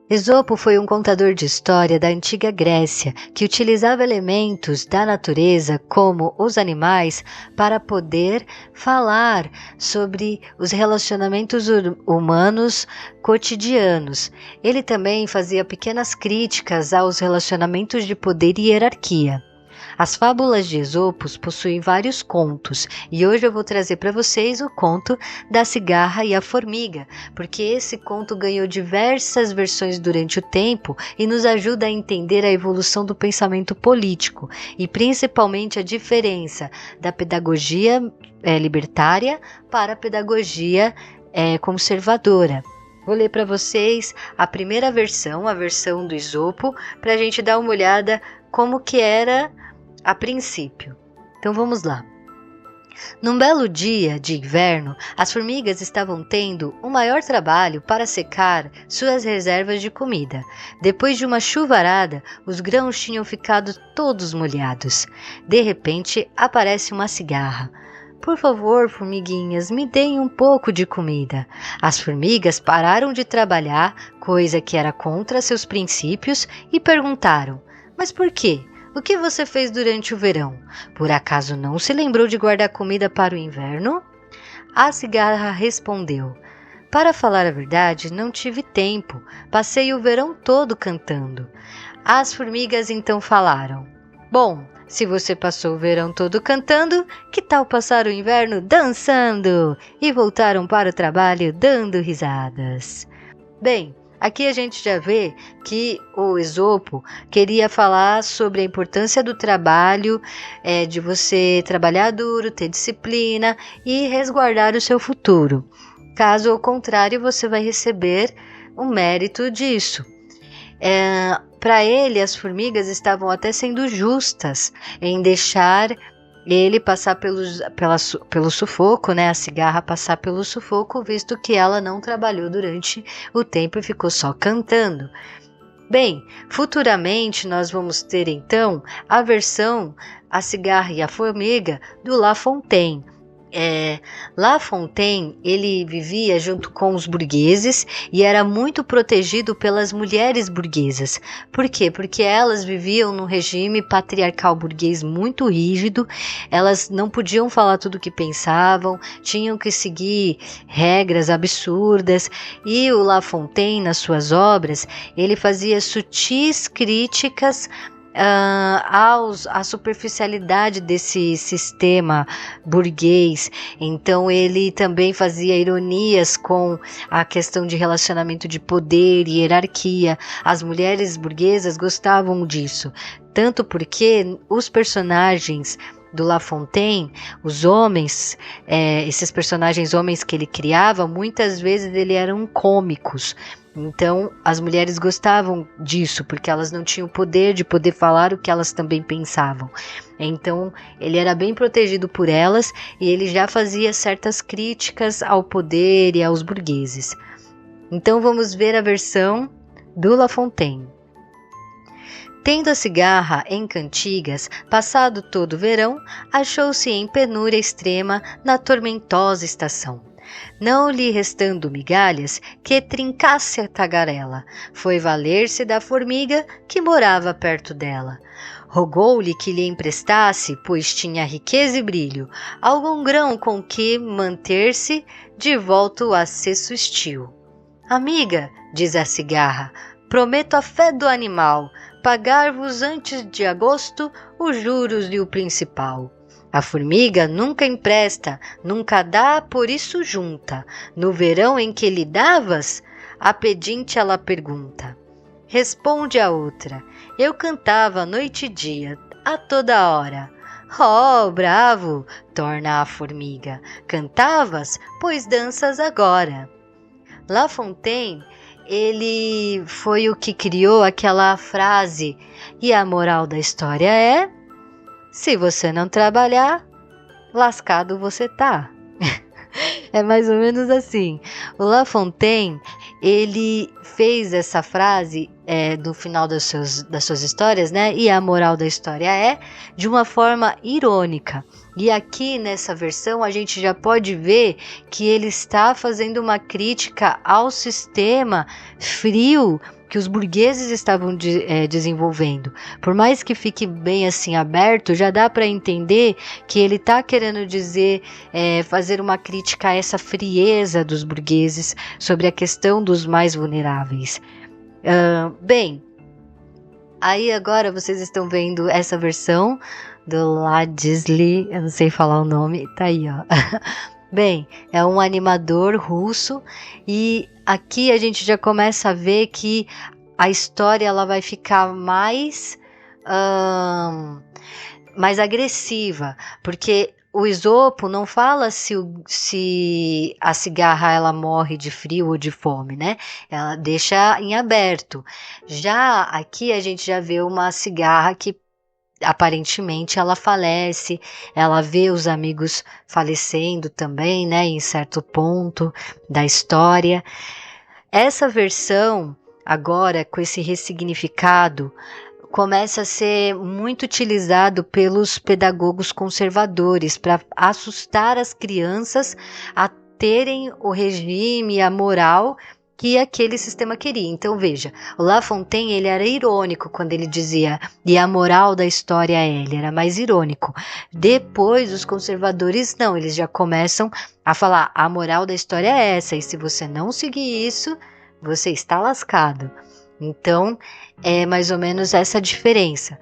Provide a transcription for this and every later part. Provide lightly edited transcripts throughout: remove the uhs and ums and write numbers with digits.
Esopo foi um contador de história da antiga Grécia que utilizava elementos da natureza, como os animais, para poder falar sobre os relacionamentos humanos cotidianos. Ele também fazia pequenas críticas aos relacionamentos de poder e hierarquia. As fábulas de Esopo possuem vários contos e hoje eu vou trazer para vocês o conto da cigarra e a formiga, porque esse conto ganhou diversas versões durante o tempo e nos ajuda a entender a evolução do pensamento político e principalmente a diferença da pedagogia libertária para a pedagogia conservadora. Vou ler para vocês a primeira versão, a versão do Esopo, para a gente dar uma olhada como que era a princípio. Então vamos lá. Num belo dia de inverno, as formigas estavam tendo o maior trabalho para secar suas reservas de comida. Depois de uma chuvarada, os grãos tinham ficado todos molhados. De repente, aparece uma cigarra. Por favor, formiguinhas, me deem um pouco de comida. As formigas pararam de trabalhar, coisa que era contra seus princípios, e perguntaram: mas por quê? O que você fez durante o verão? Por acaso não se lembrou de guardar comida para o inverno? A cigarra respondeu: para falar a verdade, não tive tempo. Passei o verão todo cantando. As formigas então falaram: bom, se você passou o verão todo cantando, que tal passar o inverno dançando? E voltaram para o trabalho dando risadas. Bem, aqui a gente já vê que o Esopo queria falar sobre a importância do trabalho, de você trabalhar duro, ter disciplina e resguardar o seu futuro. Caso ao contrário, você vai receber o mérito disso. Para ele, as formigas estavam até sendo justas em deixar ele passar pelo sufoco, né? A cigarra passar pelo sufoco, visto que ela não trabalhou durante o tempo e ficou só cantando. Bem, futuramente nós vamos ter então a versão A Cigarra e a Formiga do La Fontaine. La Fontaine, ele vivia junto com os burgueses e era muito protegido pelas mulheres burguesas. Por quê? Porque elas viviam num regime patriarcal burguês muito rígido, elas não podiam falar tudo o que pensavam, tinham que seguir regras absurdas, e o La Fontaine, nas suas obras, ele fazia sutis críticas à superficialidade desse sistema burguês. Então ele também fazia ironias com a questão de relacionamento de poder e hierarquia. As mulheres burguesas gostavam disso, tanto porque os personagens do La Fontaine, os homens, esses personagens homens que ele criava, muitas vezes eles eram cômicos. Então, as mulheres gostavam disso, porque elas não tinham o poder de poder falar o que elas também pensavam. Então, ele era bem protegido por elas e ele já fazia certas críticas ao poder e aos burgueses. Então, vamos ver a versão do La Fontaine. Tendo a cigarra em cantigas, passado todo o verão, achou-se em penúria extrema na tormentosa estação. Não lhe restando migalhas, que trincasse a tagarela, foi valer-se da formiga que morava perto dela. Rogou-lhe que lhe emprestasse, pois tinha riqueza e brilho, algum grão com que manter-se de volta a cesso estio. Amiga, diz a cigarra, prometo a fé do animal, pagar-vos antes de agosto os juros e o principal. A formiga nunca empresta, nunca dá, por isso junta. No verão em que lhe davas, a pedinte ela pergunta. Responde a outra, eu cantava noite e dia, a toda hora. Oh, bravo, torna a formiga, cantavas, pois danças agora. La Fontaine, ele foi o que criou aquela frase, e a moral da história é: se você não trabalhar, lascado você tá. É mais ou menos assim. O La Fontaine, ele fez essa frase no final das suas histórias, né? E a moral da história é de uma forma irônica. E aqui nessa versão a gente já pode ver que ele está fazendo uma crítica ao sistema frio que os burgueses estavam desenvolvendo. Por mais que fique bem assim aberto, já dá para entender que ele está querendo dizer, fazer uma crítica a essa frieza dos burgueses sobre a questão dos mais vulneráveis. Bem, aí agora vocês estão vendo essa versão do Ladisly, eu não sei falar o nome, tá aí, ó. Bem, é um animador russo e aqui a gente já começa a ver que a história ela vai ficar mais agressiva, porque o Esopo não fala se a cigarra ela morre de frio ou de fome, né? Ela deixa em aberto. Já aqui a gente já vê uma cigarra que aparentemente ela falece, ela vê os amigos falecendo também, né, em certo ponto da história. Essa versão, agora com esse ressignificado, começa a ser muito utilizado pelos pedagogos conservadores para assustar as crianças a terem o regime, a moral que aquele sistema queria. Então veja, o La Fontaine ele era irônico quando ele dizia e a moral da história ele era mais irônico. Depois os conservadores não, eles já começam a falar a moral da história é essa e se você não seguir isso, você está lascado. Então é mais ou menos essa diferença.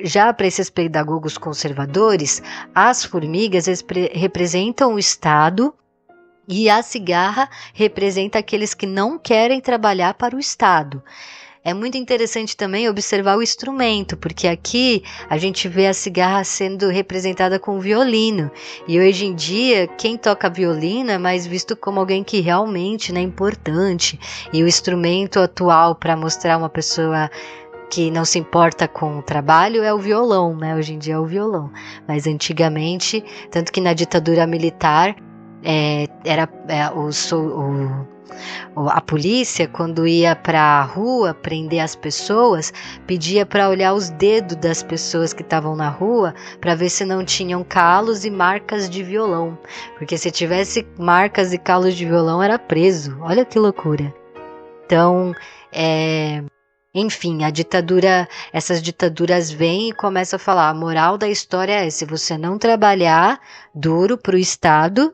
Já para esses pedagogos conservadores, as formigas representam o Estado e a cigarra representa aqueles que não querem trabalhar para o Estado. É muito interessante também observar o instrumento, porque aqui a gente vê a cigarra sendo representada com o violino. E hoje em dia, quem toca violino é mais visto como alguém que realmente é importante. E o instrumento atual para mostrar uma pessoa que não se importa com o trabalho é o violão, né? Hoje em dia é o violão. Mas antigamente, tanto que na ditadura militar, a polícia, quando ia para a rua prender as pessoas, pedia para olhar os dedos das pessoas que estavam na rua para ver se não tinham calos e marcas de violão, porque se tivesse marcas e calos de violão era preso. Olha que loucura. Então, enfim, essas ditaduras vêm e começam a falar, a moral da história é, se você não trabalhar duro para o Estado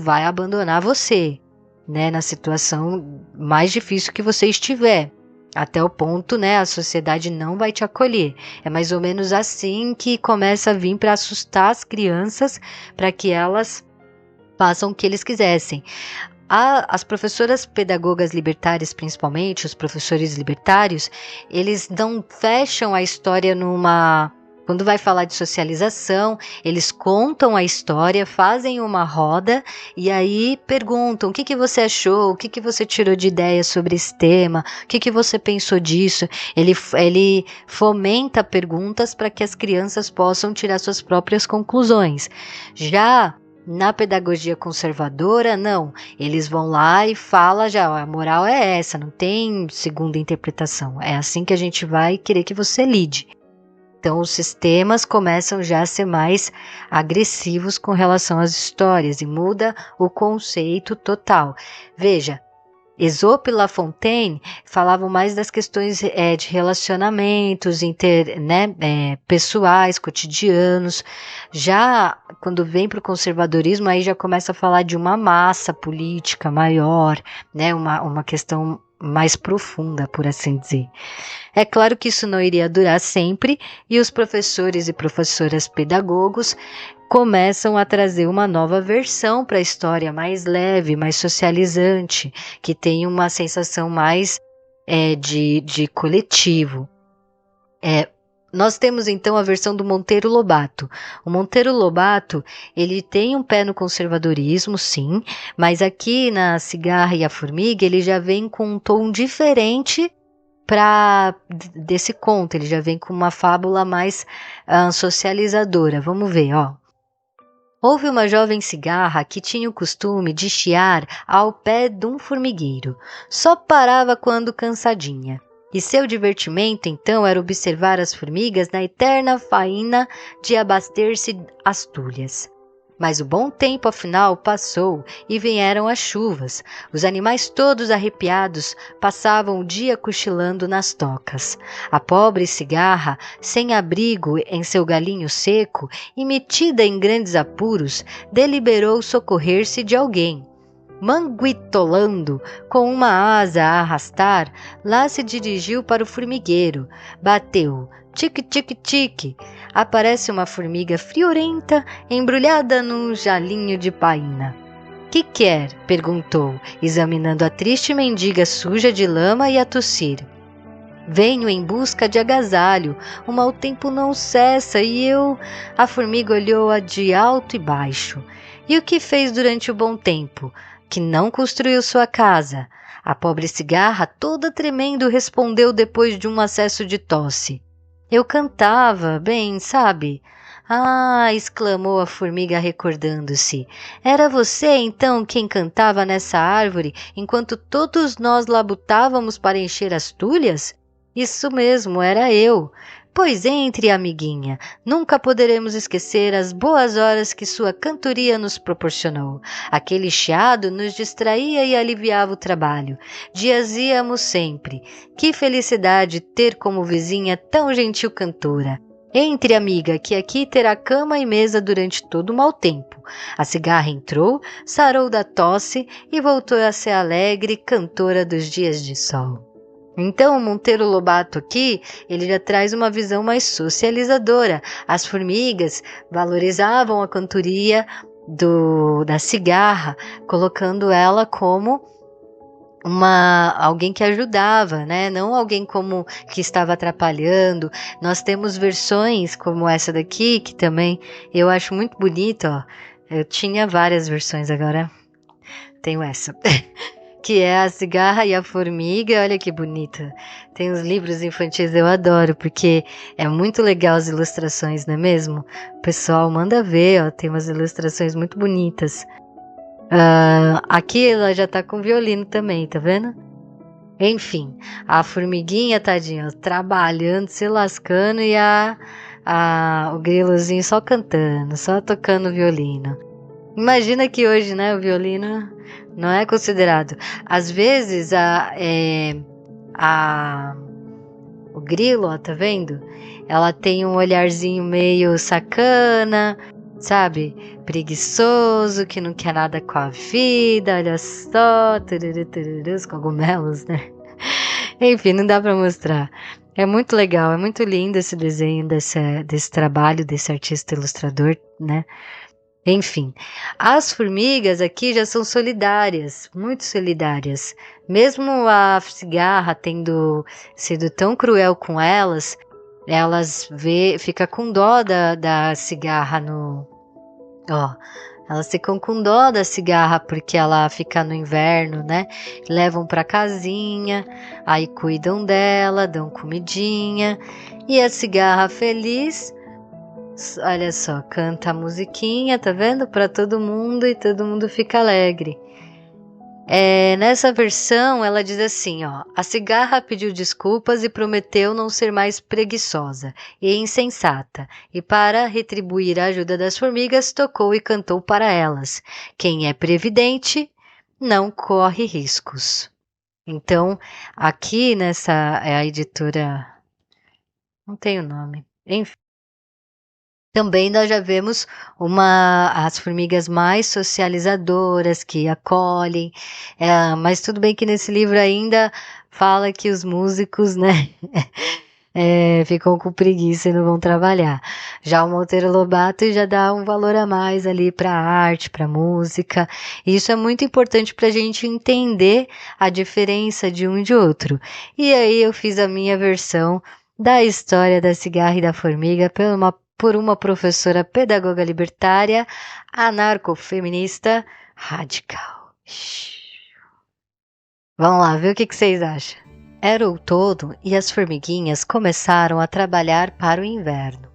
vai abandonar você, né, na situação mais difícil que você estiver, até o ponto, né, a sociedade não vai te acolher. É mais ou menos assim que começa a vir para assustar as crianças, para que elas façam o que eles quisessem. As professoras pedagogas libertárias, principalmente, os professores libertários, eles não fecham a história quando vai falar de socialização, eles contam a história, fazem uma roda e aí perguntam o que você achou, o que você tirou de ideia sobre esse tema, o que você pensou disso. Ele fomenta perguntas para que as crianças possam tirar suas próprias conclusões. Já na pedagogia conservadora, não. Eles vão lá e falam já, a moral é essa, não tem segunda interpretação. É assim que a gente vai querer que você lide. Então, os sistemas começam já a ser mais agressivos com relação às histórias e muda o conceito total. Veja, Esopo e La Fontaine falavam mais das questões de relacionamentos pessoais, cotidianos. Já quando vem para o conservadorismo, aí já começa a falar de uma massa política maior, né, uma questão mais profunda, por assim dizer. É claro que isso não iria durar sempre e os professores e professoras pedagogos começam a trazer uma nova versão para a história, mais leve, mais socializante, que tem uma sensação mais de coletivo. Nós temos então a versão do Monteiro Lobato. O Monteiro Lobato, ele tem um pé no conservadorismo, sim, mas aqui na Cigarra e a Formiga, ele já vem com um tom diferente desse conto, ele já vem com uma fábula mais socializadora. Vamos ver, ó. Houve uma jovem cigarra que tinha o costume de chiar ao pé de um formigueiro. Só parava quando cansadinha. E seu divertimento, então, era observar as formigas na eterna faina de abater-se as tulhas. Mas o bom tempo afinal passou e vieram as chuvas. Os animais todos arrepiados passavam o dia cochilando nas tocas. A pobre cigarra, sem abrigo em seu galinho seco e metida em grandes apuros, deliberou socorrer-se de alguém. Manguitolando, com uma asa a arrastar, lá se dirigiu para o formigueiro. Bateu, tique-tique-tique. Aparece uma formiga friorenta, embrulhada num jalinho de paina. Que quer? Perguntou, examinando a triste mendiga suja de lama e a tossir. Venho em busca de agasalho, o mau tempo não cessa e eu... A formiga olhou-a de alto e baixo. E o que fez durante o bom tempo? Que não construiu sua casa. A pobre cigarra, toda tremendo, respondeu depois de um acesso de tosse. Eu cantava, bem, sabe? Ah, exclamou a formiga recordando-se. Era você então quem cantava nessa árvore enquanto todos nós labutávamos para encher as tulhas? Isso mesmo, era eu. Pois entre, amiguinha, nunca poderemos esquecer as boas horas que sua cantoria nos proporcionou. Aquele chiado nos distraía e aliviava o trabalho. Dizíamos sempre, que felicidade ter como vizinha tão gentil cantora. Entre, amiga, que aqui terá cama e mesa durante todo o mau tempo. A cigarra entrou, sarou da tosse e voltou a ser alegre cantora dos dias de sol. Então, o Monteiro Lobato aqui, ele já traz uma visão mais socializadora. As formigas valorizavam a cantoria da cigarra, colocando ela como alguém que ajudava, né? Não alguém como que estava atrapalhando. Nós temos versões como essa daqui, que também eu acho muito bonita, ó. Eu tinha várias versões, agora tenho essa. Que é a cigarra e a formiga, olha que bonita. Tem os livros infantis, eu adoro, porque é muito legal as ilustrações, não é mesmo? O pessoal manda ver, ó, tem umas ilustrações muito bonitas. Aqui ela já tá com violino também, tá vendo? Enfim, a formiguinha, tadinha, trabalhando, se lascando e o grilozinho só cantando, só tocando violino. Imagina que hoje, né, o violino não é considerado. Às vezes, o grilo, ó, tá vendo? Ela tem um olharzinho meio sacana, sabe? Preguiçoso, que não quer nada com a vida, olha só, os cogumelos, né? Enfim, não dá pra mostrar. É muito legal, é muito lindo esse desenho desse trabalho, desse artista ilustrador, né? Enfim, as formigas aqui já são solidárias, muito solidárias. Mesmo a cigarra tendo sido tão cruel com elas fica com dó da cigarra elas ficam com dó da cigarra porque ela fica no inverno, né? Levam pra casinha, aí cuidam dela, dão comidinha, e a cigarra feliz, olha só, canta a musiquinha, tá vendo? Para todo mundo e todo mundo fica alegre. Nessa versão ela diz assim, ó: a cigarra pediu desculpas e prometeu não ser mais preguiçosa e insensata, e para retribuir a ajuda das formigas tocou e cantou para elas. Quem é previdente não corre riscos. Então, aqui nessa é a editora, não tem o nome, enfim. Também nós já vemos as formigas mais socializadoras, que acolhem, mas tudo bem que nesse livro ainda fala que os músicos, né, ficam com preguiça e não vão trabalhar. Já o Monteiro Lobato já dá um valor a mais ali para a arte, para a música, e isso é muito importante para a gente entender a diferença de um e de outro. E aí eu fiz a minha versão da história da cigarra e da formiga por uma professora pedagoga libertária, anarcofeminista, radical. Vamos lá, ver o que vocês acham. Era outono e as formiguinhas começaram a trabalhar para o inverno.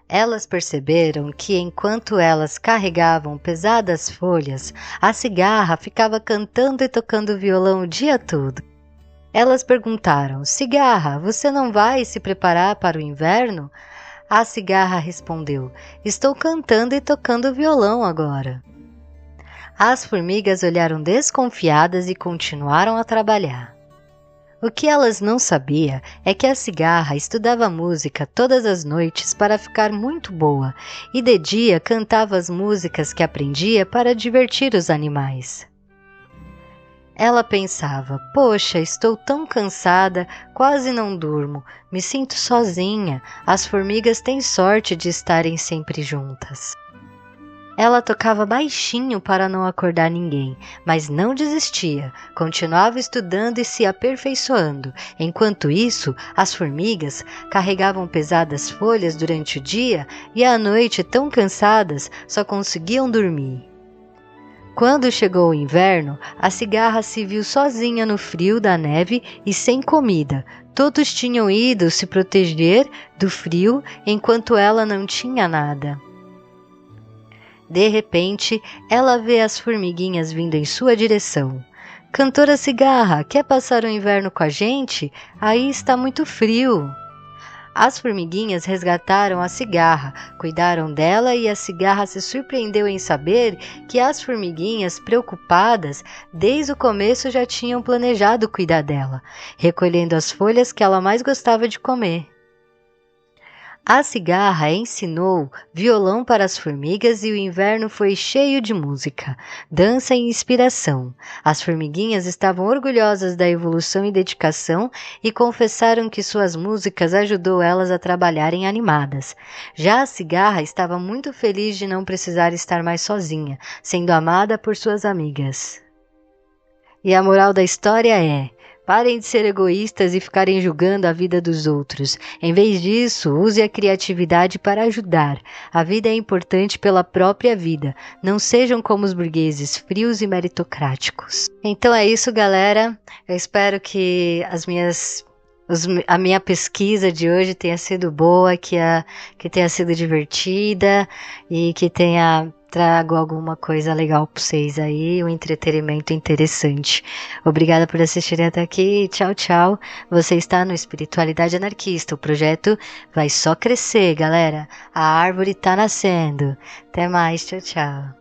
Elas perceberam que enquanto elas carregavam pesadas folhas, a cigarra ficava cantando e tocando violão o dia todo. Elas perguntaram: cigarra, você não vai se preparar para o inverno? A cigarra respondeu: estou cantando e tocando violão agora. As formigas olharam desconfiadas e continuaram a trabalhar. O que elas não sabiam é que a cigarra estudava música todas as noites para ficar muito boa e de dia cantava as músicas que aprendia para divertir os animais. Ela pensava: poxa, estou tão cansada, quase não durmo, me sinto sozinha, as formigas têm sorte de estarem sempre juntas. Ela tocava baixinho para não acordar ninguém, mas não desistia, continuava estudando e se aperfeiçoando. Enquanto isso, as formigas carregavam pesadas folhas durante o dia e à noite, tão cansadas, só conseguiam dormir. Quando chegou o inverno, a cigarra se viu sozinha no frio da neve e sem comida. Todos tinham ido se proteger do frio enquanto ela não tinha nada. De repente, ela vê as formiguinhas vindo em sua direção. Cantora Cigarra, quer passar o inverno com a gente? Aí está muito frio. As formiguinhas resgataram a cigarra, cuidaram dela e a cigarra se surpreendeu em saber que as formiguinhas, preocupadas, desde o começo já tinham planejado cuidar dela, recolhendo as folhas que ela mais gostava de comer. A cigarra ensinou violão para as formigas e o inverno foi cheio de música, dança e inspiração. As formiguinhas estavam orgulhosas da evolução e dedicação e confessaram que suas músicas ajudou elas a trabalharem animadas. Já a cigarra estava muito feliz de não precisar estar mais sozinha, sendo amada por suas amigas. E a moral da história é: parem de ser egoístas e ficarem julgando a vida dos outros. Em vez disso, use a criatividade para ajudar. A vida é importante pela própria vida. Não sejam como os burgueses, frios e meritocráticos. Então é isso, galera. Eu espero que a minha pesquisa de hoje tenha sido boa, que tenha sido divertida e que tenha trago alguma coisa legal para vocês aí, um entretenimento interessante. Obrigada por assistirem até aqui. Tchau, tchau. Você está no Espiritualidade Anarquista. O projeto vai só crescer, galera. A árvore tá nascendo. Até mais. Tchau, tchau.